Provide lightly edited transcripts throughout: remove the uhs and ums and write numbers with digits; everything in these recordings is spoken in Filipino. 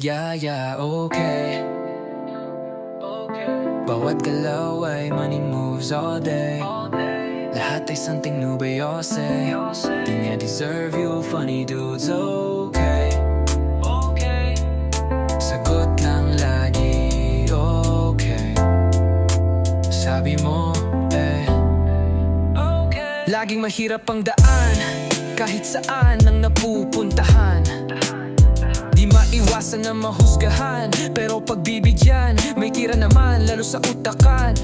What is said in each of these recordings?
Yeah, okay. Bawat galaw ay money moves all day. Lahat ay something new ba yose? Di niya deserve you, funny dudes, okay. Sagot lang lagi, okay. Sabi mo, laging mahirap ang daan, kahit saan ang napupuntahan. Di maiwasan na mahusgahan, pero pagbibigyan may tira naman, lalo sa utakan.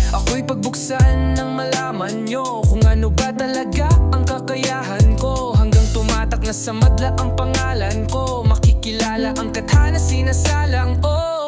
Ako'y pagbuksan ng malaman nyo kung ano ba talaga ang kakayahan ko. Hanggang tumatak na sa madla ang pangalan ko, makikilala ang tadhana sinasalang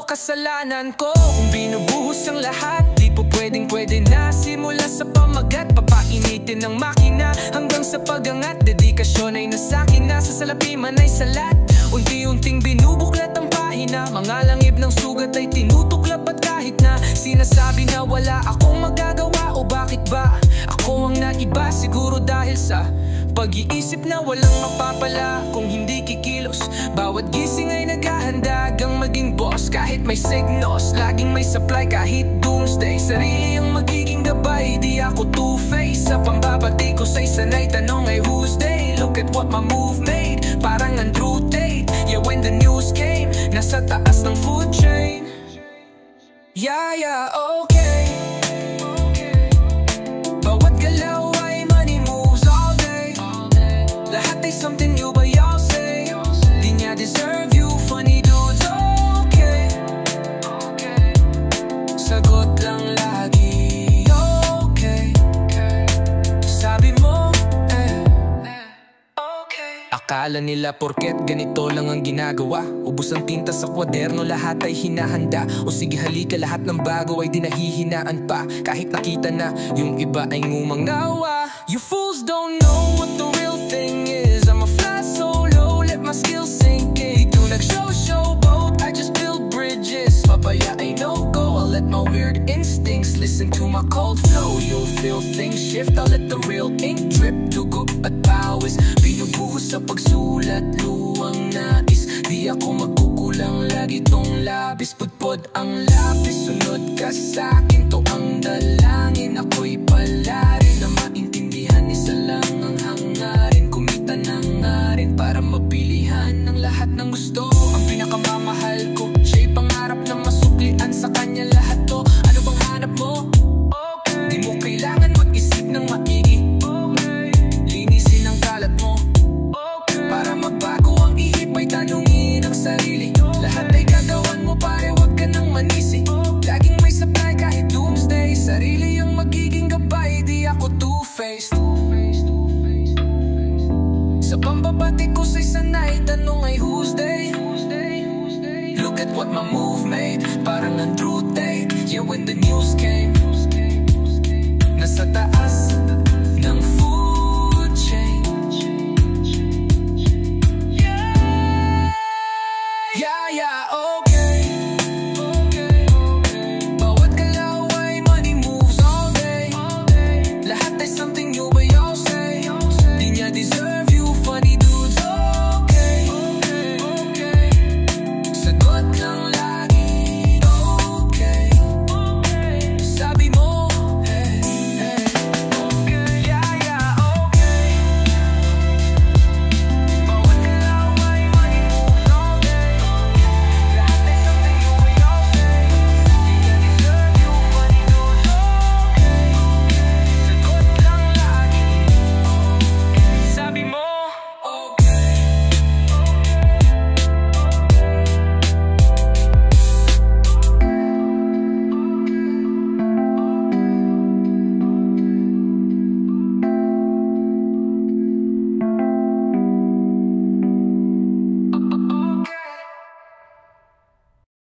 kasalanan ko. Kung binubuhos ang lahat, di po pwede na. Simula sa pamagat, papainitin ng makina, hanggang sa pagangat, dedikasyon ay nasakin na. Sa salapi man ay salat, unti-unting binubuklat ang pahina. Mga langib ng sugat ay tinutuklap at kahit na sinasabi na wala akong magagawa, o bakit ba ako ang naiba? Siguro dahil sa pag-iisip na walang mapapala kung hindi kikilos. Bawat gising ay naghahandag ang maging boss. Kahit may signos, laging may supply kahit doomsday. Sarili ang magiging gabay, di ako two-face. Sa pambabati ko sa'y sanay, tanong ay who's they? Look at what my move made, parang Andrew Tate. Yeah, when the news came, nasa taas ng food chain. Yeah, okay. Bawat galaw ay money moves all day. Lahat ay something new ba y'all say? Di niya deserve you, funny dudes, okay. Sagot lang lagi, okay. Sabi mo, okay. Akala nila porket ganito lang ang ginagawa, ubos ang tinta sa kwaderno, lahat ay hinahanda. O sige halika, lahat ng bago ay dinahihinaan pa. Kahit nakita na yung iba ay ngumangawa. You fools don't know what the real thing is. I'ma fly solo, let my skills sink in. Di ko nag-showboat, I just build bridges. Papaya ay no-go, I'll let my weird instincts listen to my cold flow. You'll feel things shift, I'll let the real ink drip. Dugo at pawis, binubuhos sa pagsulat, luwang nais. Di ako magkukulang, lagi tong labis. Pudpod ang lapis, sunod ka sa'kin, to ang dalangin. Ako'y palarin na maintindihan, isa lang ang hangarin. Kumita na nga rin para mabilihan ng lahat ng gusto. Ang pinakamamahal ko, siya'y pangarap na masuklian sa kanya lahat to. Ano bang hanap mo? Di mo kailangan mag-isip ng maigi, linisin ang kalat mo. Para magbago ang ihip ay tanungin ang sarili. Lahat ay gagawan mo, pare, wag ka nang manisi. Laging may supply kahit doomsday. Sarili ang magiging gabay, di ako two-faced. Sa pambabati ko sa'y sanay, tanong ay who's they? Look at what my move made, parang Andrew Tate. Yeah, when the news came, nasa taas ng food chain. Yeah,